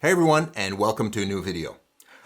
Hey everyone, and welcome to a new video.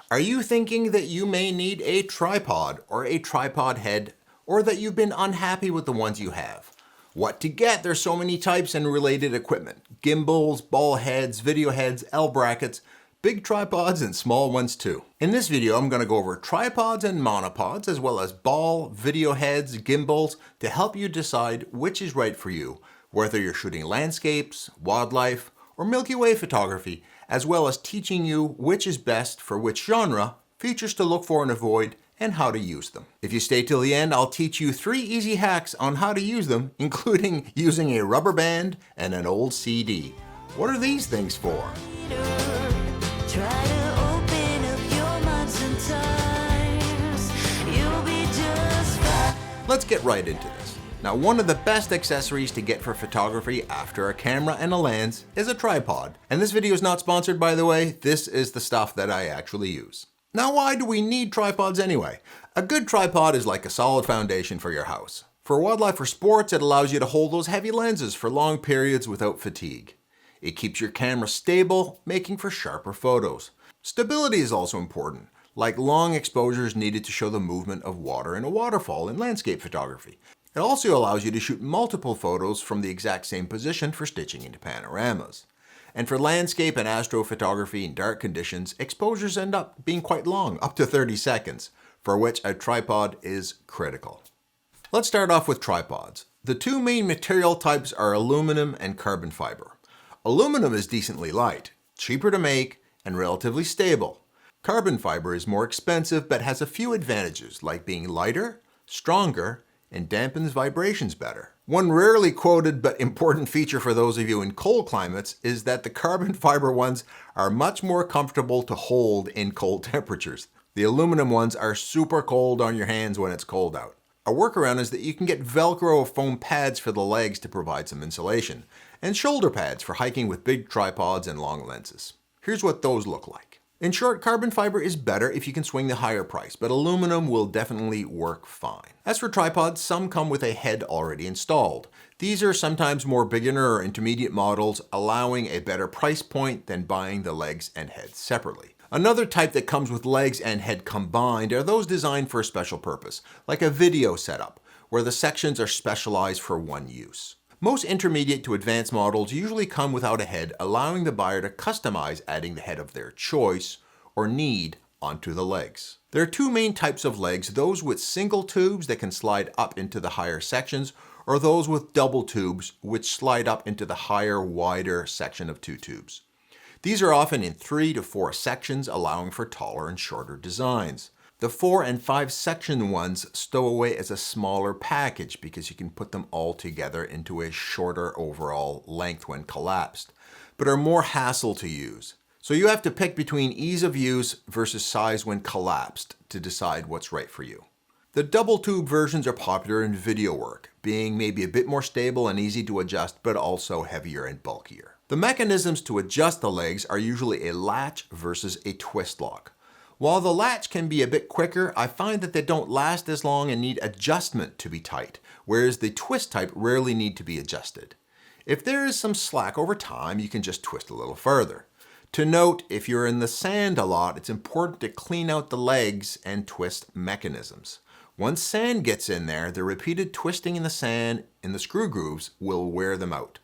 Are you thinking that you may need a tripod or a tripod head, or that you've been unhappy with the ones you have? What to get? There's so many types and related equipment. Gimbals, ball heads, video heads, L brackets, big tripods and small ones too. In this video, I'm going to go over tripods and monopods, as well as ball, video heads, gimbals, to help you decide which is right for you, whether you're shooting landscapes, wildlife, or Milky Way photography, as well as teaching you which is best for which genre, features to look for and avoid, and how to use them. If you stay till the end, I'll teach you 3 easy hacks on how to use them, including using a rubber band and an old CD. What are these things for? Let's get right into this. Now, one of the best accessories to get for photography after a camera and a lens is a tripod. And this video is not sponsored, by the way. This is the stuff that I actually use. Now, why do we need tripods anyway? A good tripod is like a solid foundation for your house. For wildlife or sports, it allows you to hold those heavy lenses for long periods without fatigue. It keeps your camera stable, making for sharper photos. Stability is also important, like long exposures needed to show the movement of water in a waterfall in landscape photography. It also allows you to shoot multiple photos from the exact same position for stitching into panoramas. And for landscape and astrophotography in dark conditions, exposures end up being quite long, up to 30 seconds, for which a tripod is critical. Let's start off with tripods. The 2 main material types are aluminum and carbon fiber. Aluminum is decently light, cheaper to make, and relatively stable. Carbon fiber is more expensive but has a few advantages, like being lighter, stronger, and dampens vibrations better. One rarely quoted but important feature for those of you in cold climates is that the carbon fiber ones are much more comfortable to hold in cold temperatures. The aluminum ones are super cold on your hands when it's cold out. A workaround is that you can get Velcro or foam pads for the legs to provide some insulation, and shoulder pads for hiking with big tripods and long lenses. Here's what those look like. In short, carbon fiber is better if you can swing the higher price, but aluminum will definitely work fine. As for tripods, some come with a head already installed. These are sometimes more beginner or intermediate models, allowing a better price point than buying the legs and head separately. Another type that comes with legs and head combined are those designed for a special purpose, like a video setup, where the sections are specialized for one use. Most intermediate to advanced models usually come without a head, allowing the buyer to customize adding the head of their choice or need onto the legs. There are 2 main types of legs, those with single tubes that can slide up into the higher sections, or those with double tubes which slide up into the higher, wider section of 2 tubes. These are often in 3 to 4 sections, allowing for taller and shorter designs. The 4 and 5 section ones stow away as a smaller package because you can put them all together into a shorter overall length when collapsed, but are more hassle to use. So you have to pick between ease of use versus size when collapsed to decide what's right for you. The double tube versions are popular in video work, being maybe a bit more stable and easy to adjust, but also heavier and bulkier. The mechanisms to adjust the legs are usually a latch versus a twist lock. While the latch can be a bit quicker, I find that they don't last as long and need adjustment to be tight, whereas the twist type rarely need to be adjusted. If there is some slack over time, you can just twist a little further. To note, if you're in the sand a lot, it's important to clean out the legs and twist mechanisms. Once sand gets in there, the repeated twisting in the sand in the screw grooves will wear them out.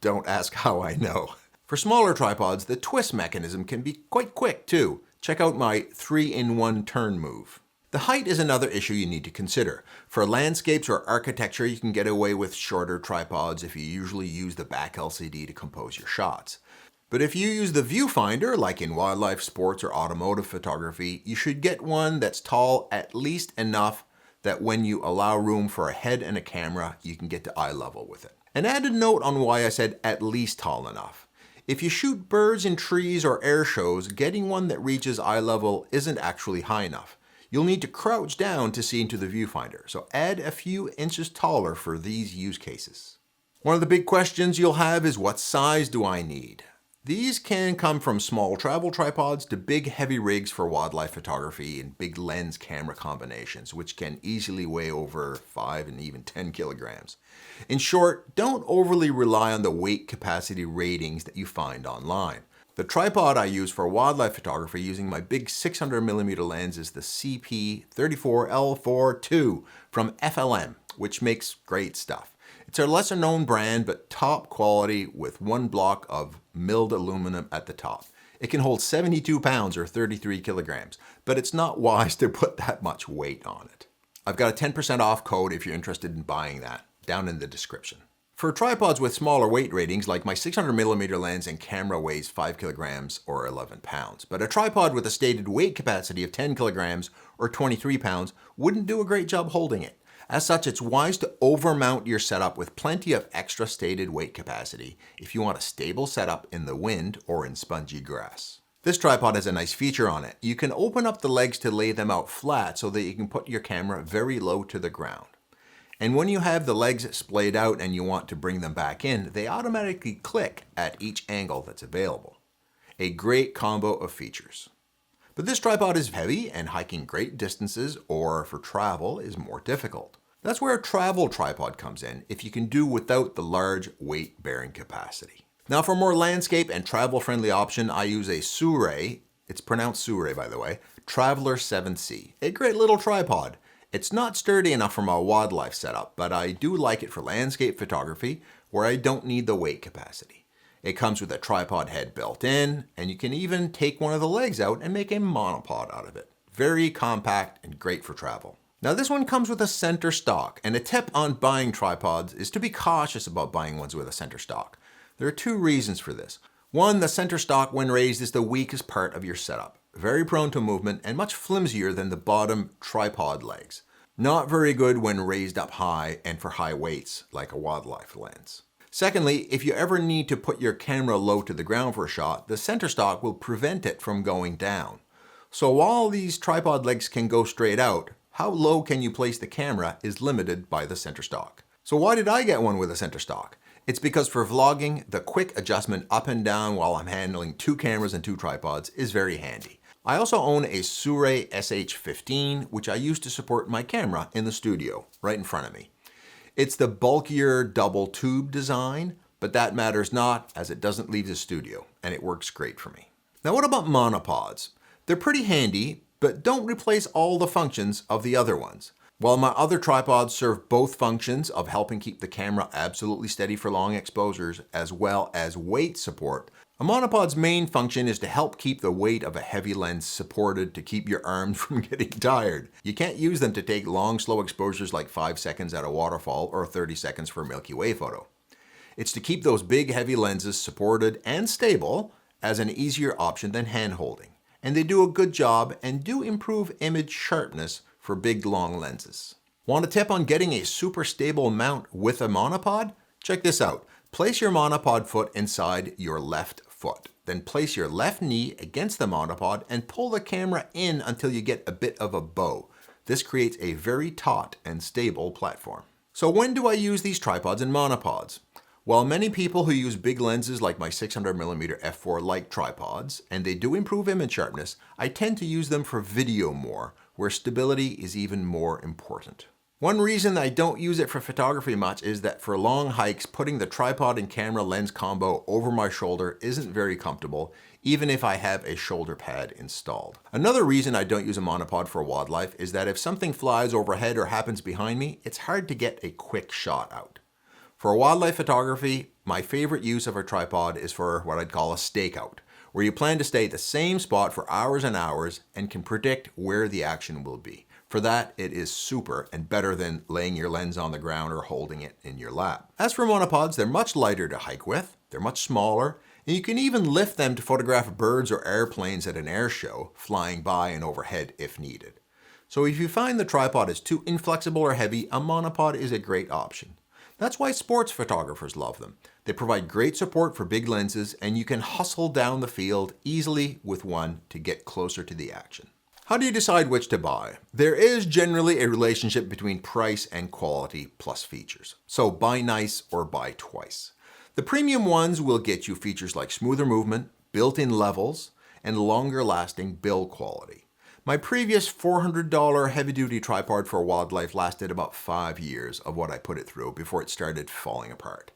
Don't ask how I know. For smaller tripods, the twist mechanism can be quite quick too. Check out my 3-in-1 turn move. The height is another issue you need to consider. For landscapes or architecture, you can get away with shorter tripods if you usually use the back LCD to compose your shots. But if you use the viewfinder, like in wildlife, sports, or automotive photography, you should get one that's tall at least enough that when you allow room for a head and a camera, you can get to eye level with it. An added note on why I said at least tall enough. If you shoot birds in trees or air shows, getting one that reaches eye level isn't actually high enough. You'll need to crouch down to see into the viewfinder, so add a few inches taller for these use cases. One of the big questions you'll have is, what size do I need? These can come from small travel tripods to big heavy rigs for wildlife photography and big lens camera combinations, which can easily weigh over 5 and even 10 kilograms. In short, don't overly rely on the weight capacity ratings that you find online. The tripod I use for wildlife photography using my big 600mm lens is the CP34L4 from FLM, which makes great stuff. It's a lesser known brand, but top quality with one block of milled aluminum at the top. It can hold 72 pounds or 33 kilograms, but it's not wise to put that much weight on it. I've got a 10% off code if you're interested in buying that, down in the description. For tripods with smaller weight ratings, like my 600mm lens and camera weighs 5 kilograms or 11 pounds, but a tripod with a stated weight capacity of 10 kilograms or 23 pounds wouldn't do a great job holding it. As such, it's wise to overmount your setup with plenty of extra stated weight capacity if you want a stable setup in the wind or in spongy grass. This tripod has a nice feature on it. You can open up the legs to lay them out flat so that you can put your camera very low to the ground. And when you have the legs splayed out and you want to bring them back in, they automatically click at each angle that's available. A great combo of features. But this tripod is heavy and hiking great distances or for travel is more difficult. That's where a travel tripod comes in if you can do without the large weight bearing capacity. Now for a more landscape and travel friendly option, I use a Sure, it's pronounced Sure by the way, Traveler 7C, a great little tripod. It's not sturdy enough for my wildlife setup, but I do like it for landscape photography where I don't need the weight capacity. It comes with a tripod head built in, and you can even take one of the legs out and make a monopod out of it. Very compact and great for travel. Now this one comes with a center stock, and a tip on buying tripods is to be cautious about buying ones with a center stock. There are two reasons for this. One, the center stock when raised is the weakest part of your setup. Very prone to movement and much flimsier than the bottom tripod legs. Not very good when raised up high and for high weights like a wildlife lens. Secondly, if you ever need to put your camera low to the ground for a shot, the center stock will prevent it from going down. So while these tripod legs can go straight out, how low can you place the camera is limited by the center stock. So why did I get one with a center stock? It's because for vlogging, the quick adjustment up and down while I'm handling two cameras and two tripods is very handy. I also own a Sure SH15, which I use to support my camera in the studio, right in front of me. It's the bulkier double tube design, but that matters not as it doesn't leave the studio, and it works great for me. Now what about monopods? They're pretty handy, but don't replace all the functions of the other ones. While my other tripods serve both functions of helping keep the camera absolutely steady for long exposures, as well as weight support, a monopod's main function is to help keep the weight of a heavy lens supported to keep your arms from getting tired. You can't use them to take long, slow exposures like 5 seconds at a waterfall or 30 seconds for a Milky Way photo. It's to keep those big, heavy lenses supported and stable as an easier option than hand holding. And they do a good job and do improve image sharpness for big, long lenses. Want a tip on getting a super stable mount with a monopod? Check this out. Place your monopod foot inside your left foot. Then place your left knee against the monopod and pull the camera in until you get a bit of a bow. This creates a very taut and stable platform. So when do I use these tripods and monopods? While many people who use big lenses like my 600mm f4 like tripods, and they do improve image sharpness, I tend to use them for video more, where stability is even more important. One reason I don't use it for photography much is that for long hikes, putting the tripod and camera lens combo over my shoulder isn't very comfortable, even if I have a shoulder pad installed. Another reason I don't use a monopod for wildlife is that if something flies overhead or happens behind me, it's hard to get a quick shot out. For wildlife photography, my favorite use of a tripod is for what I'd call a stakeout, where you plan to stay at the same spot for hours and hours and can predict where the action will be. For that, it is super and better than laying your lens on the ground or holding it in your lap. As for monopods, they're much lighter to hike with, they're much smaller, and you can even lift them to photograph birds or airplanes at an air show, flying by and overhead if needed. So if you find the tripod is too inflexible or heavy, a monopod is a great option. That's why sports photographers love them. They provide great support for big lenses, and you can hustle down the field easily with one to get closer to the action. How do you decide which to buy? There is generally a relationship between price and quality plus features. So buy nice or buy twice. The premium ones will get you features like smoother movement, built-in levels, and longer lasting build quality. My previous $400 heavy-duty tripod for wildlife lasted about 5 years of what I put it through before it started falling apart.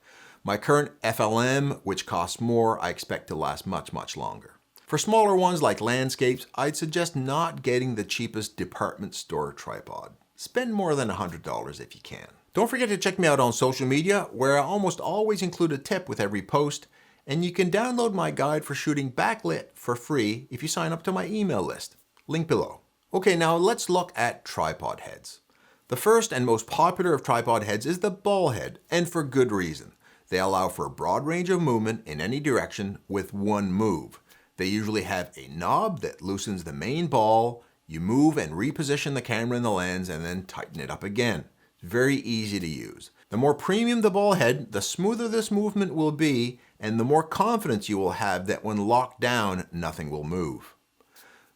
My current FLM, which costs more, I expect to last much longer. For smaller ones like landscapes, I'd suggest not getting the cheapest department store tripod. Spend more than $100 if you can. Don't forget to check me out on social media, where I almost always include a tip with every post, and you can download my guide for shooting backlit for free if you sign up to my email list. Link below. Okay, now let's look at tripod heads. The first and most popular of tripod heads is the ball head, and for good reason. They allow for a broad range of movement in any direction with one move. They usually have a knob that loosens the main ball. You move and reposition the camera and the lens and then tighten it up again. It's very easy to use. The more premium the ball head, the smoother this movement will be, and the more confidence you will have that when locked down, nothing will move.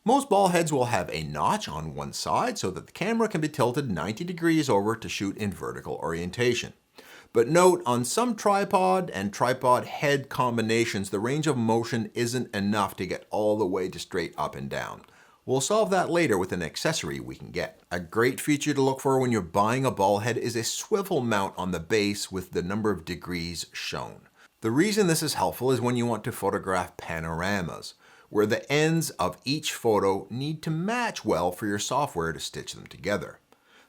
Most ball heads will have a notch on one side so that the camera can be tilted 90 degrees over to shoot in vertical orientation. But note, on some tripod and tripod head combinations, the range of motion isn't enough to get all the way to straight up and down. We'll solve that later with an accessory we can get. A great feature to look for when you're buying a ball head is a swivel mount on the base with the number of degrees shown. The reason this is helpful is when you want to photograph panoramas, where the ends of each photo need to match well for your software to stitch them together.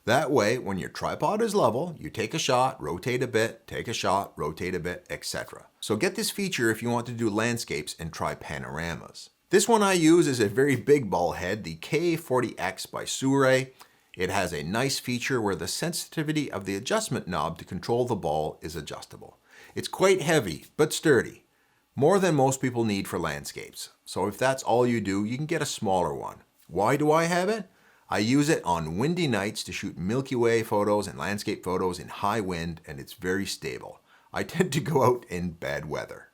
That way, when your tripod is level, you take a shot, rotate a bit, take a shot, rotate a bit, etc. So get this feature if you want to do landscapes and try panoramas. This one I use is a very big ball head, the K40X by Shure. It has a nice feature where the sensitivity of the adjustment knob to control the ball is adjustable. It's quite heavy, but sturdy. More than most people need for landscapes. So if that's all you do, you can get a smaller one. Why do I have it? I use it on windy nights to shoot Milky Way photos and landscape photos in high wind, and it's very stable. I tend to go out in bad weather.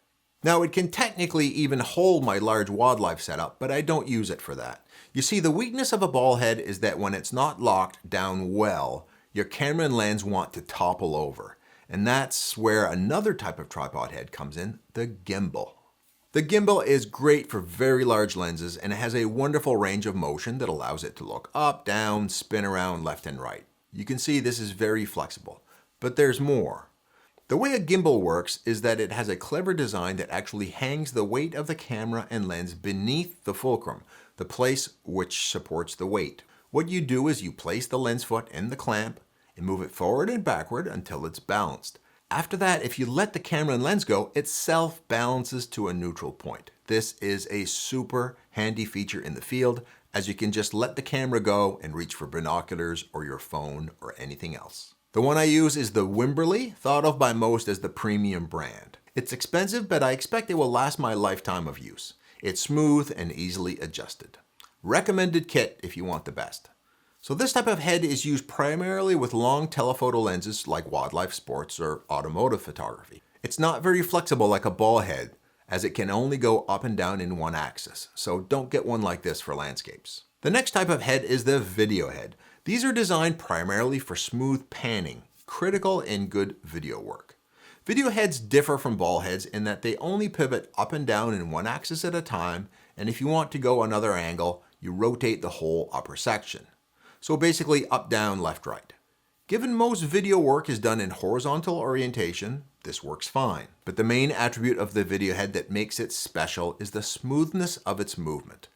Now, it can technically even hold my large wildlife setup, but I don't use it for that. You see, the weakness of a ball head is that when it's not locked down well, your camera and lens want to topple over. And that's where another type of tripod head comes in, the gimbal. The gimbal is great for very large lenses, and it has a wonderful range of motion that allows it to look up, down, spin around left and right. You can see this is very flexible, but there's more. The way a gimbal works is that it has a clever design that actually hangs the weight of the camera and lens beneath the fulcrum, the place which supports the weight. What you do is you place the lens foot in the clamp and move it forward and backward until it's balanced. After that, if you let the camera and lens go, it self-balances to a neutral point. This is a super handy feature in the field, as you can just let the camera go and reach for binoculars or your phone or anything else. The one I use is the Wimberley, thought of by most as the premium brand. It's expensive, but I expect it will last my lifetime of use. It's smooth and easily adjusted. Recommended kit if you want the best. So this type of head is used primarily with long telephoto lenses like wildlife, sports, or automotive photography. It's not very flexible like a ball head, as it can only go up and down in one axis, so don't get one like this for landscapes. The next type of head is the video head. These are designed primarily for smooth panning, critical in good video work. Video heads differ from ball heads in that they only pivot up and down in one axis at a time, and if you want to go another angle, you rotate the whole upper section. So basically up, down, left, right. Given most video work is done in horizontal orientation, this works fine. But the main attribute of the video head that makes it special is the smoothness of its movement.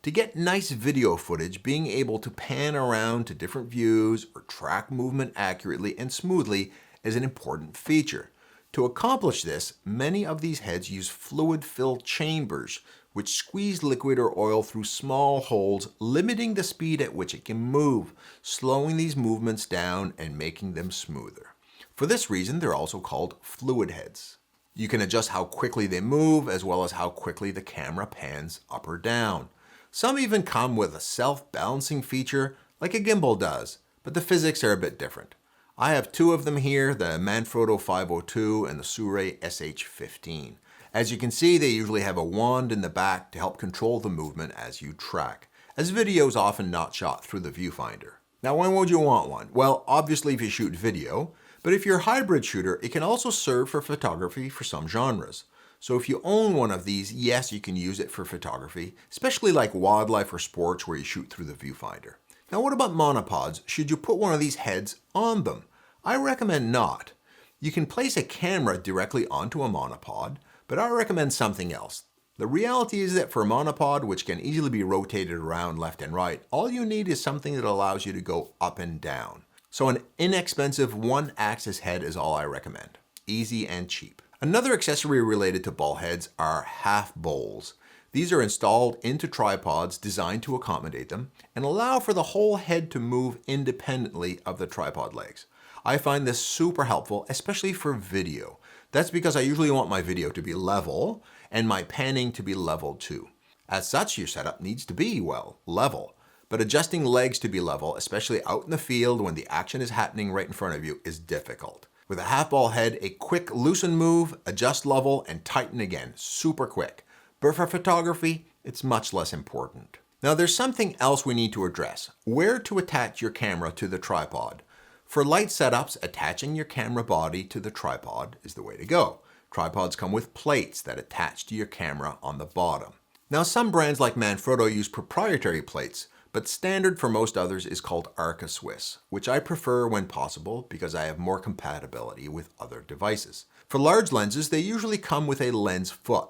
To get nice video footage, being able to pan around to different views or track movement accurately and smoothly is an important feature. To accomplish this, many of these heads use fluid-filled chambers, which squeeze liquid or oil through small holes, limiting the speed at which it can move, slowing these movements down and making them smoother. For this reason, they're also called fluid heads. You can adjust how quickly they move, as well as how quickly the camera pans up or down. Some even come with a self-balancing feature like a gimbal does, but the physics are a bit different. I have two of them here, the Manfrotto 502 and the Shure SH15. As you can see, they usually have a wand in the back to help control the movement as you track, as video is often not shot through the viewfinder. Now, when would you want one? Well, obviously if you shoot video, but if you're a hybrid shooter, it can also serve for photography for some genres. So if you own one of these, yes, you can use it for photography, especially like wildlife or sports where you shoot through the viewfinder. Now, what about monopods? Should you put one of these heads on them? I recommend not. You can place a camera directly onto a monopod, but I recommend something else. The reality is that for a monopod, which can easily be rotated around left and right, all you need is something that allows you to go up and down. So an inexpensive one-axis head is all I recommend. Easy and cheap. Another accessory related to ball heads are half bowls. These are installed into tripods designed to accommodate them and allow for the whole head to move independently of the tripod legs. I find this super helpful, especially for video. That's because I usually want my video to be level and my panning to be level too. As such, your setup needs to be, well, level. But adjusting legs to be level, especially out in the field when the action is happening right in front of you, is difficult. With a half ball head, a quick loosen move, adjust level, and tighten again, super quick. But for photography, it's much less important. Now there's something else we need to address, where to attach your camera to the tripod. For light setups, attaching your camera body to the tripod is the way to go. Tripods come with plates that attach to your camera on the bottom. Now some brands like Manfrotto use proprietary plates, but standard for most others is called Arca Swiss, which I prefer when possible because I have more compatibility with other devices. For large lenses, they usually come with a lens foot.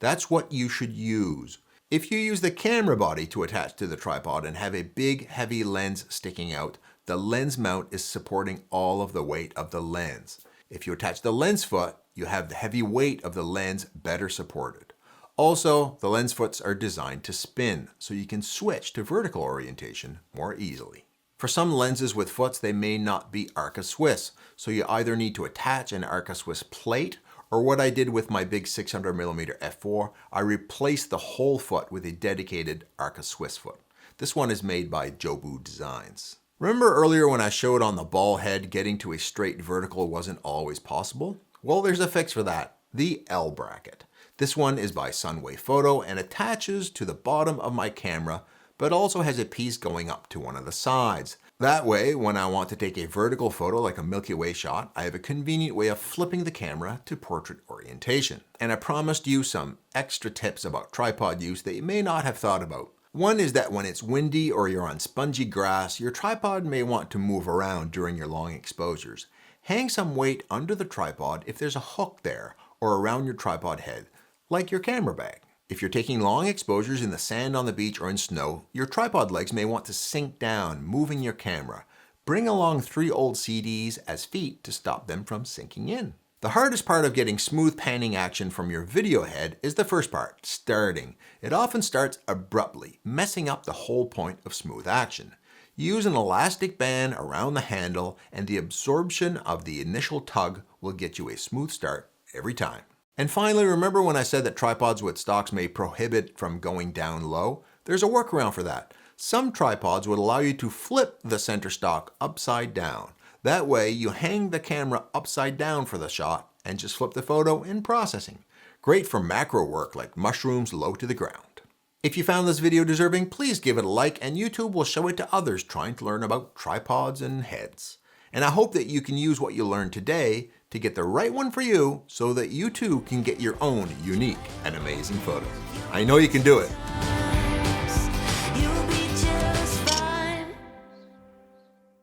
That's what you should use. If you use the camera body to attach to the tripod and have a big, heavy lens sticking out, the lens mount is supporting all of the weight of the lens. If you attach the lens foot, you have the heavy weight of the lens better supported. Also, the lens foots are designed to spin, so you can switch to vertical orientation more easily. For some lenses with foots, they may not be Arca Swiss, so you either need to attach an Arca Swiss plate, or what I did with my big 600mm f4, I replaced the whole foot with a dedicated Arca Swiss foot. This one is made by Jobu Designs. Remember earlier when I showed on the ball head getting to a straight vertical wasn't always possible? Well, there's a fix for that, the L bracket. This one is by Sunway Photo and attaches to the bottom of my camera, but also has a piece going up to one of the sides. That way, when I want to take a vertical photo like a Milky Way shot, I have a convenient way of flipping the camera to portrait orientation. And I promised you some extra tips about tripod use that you may not have thought about. One is that when it's windy or you're on spongy grass, your tripod may want to move around during your long exposures. Hang some weight under the tripod if there's a hook there or around your tripod head, like your camera bag. If you're taking long exposures in the sand on the beach or in snow, your tripod legs may want to sink down, moving your camera. Bring along 3 old CDs as feet to stop them from sinking in. The hardest part of getting smooth panning action from your video head is the first part, starting. It often starts abruptly, messing up the whole point of smooth action. Use an elastic band around the handle and the absorption of the initial tug will get you a smooth start every time. And finally, remember when I said that tripods with stocks may prohibit from going down low? There's a workaround for that. Some tripods would allow you to flip the center stock upside down. That way, you hang the camera upside down for the shot and just flip the photo in processing. Great for macro work like mushrooms low to the ground. If you found this video deserving, please give it a like and YouTube will show it to others trying to learn about tripods and heads. And I hope that you can use what you learned today to get the right one for you so that you too can get your own unique and amazing photos. I know you can do it.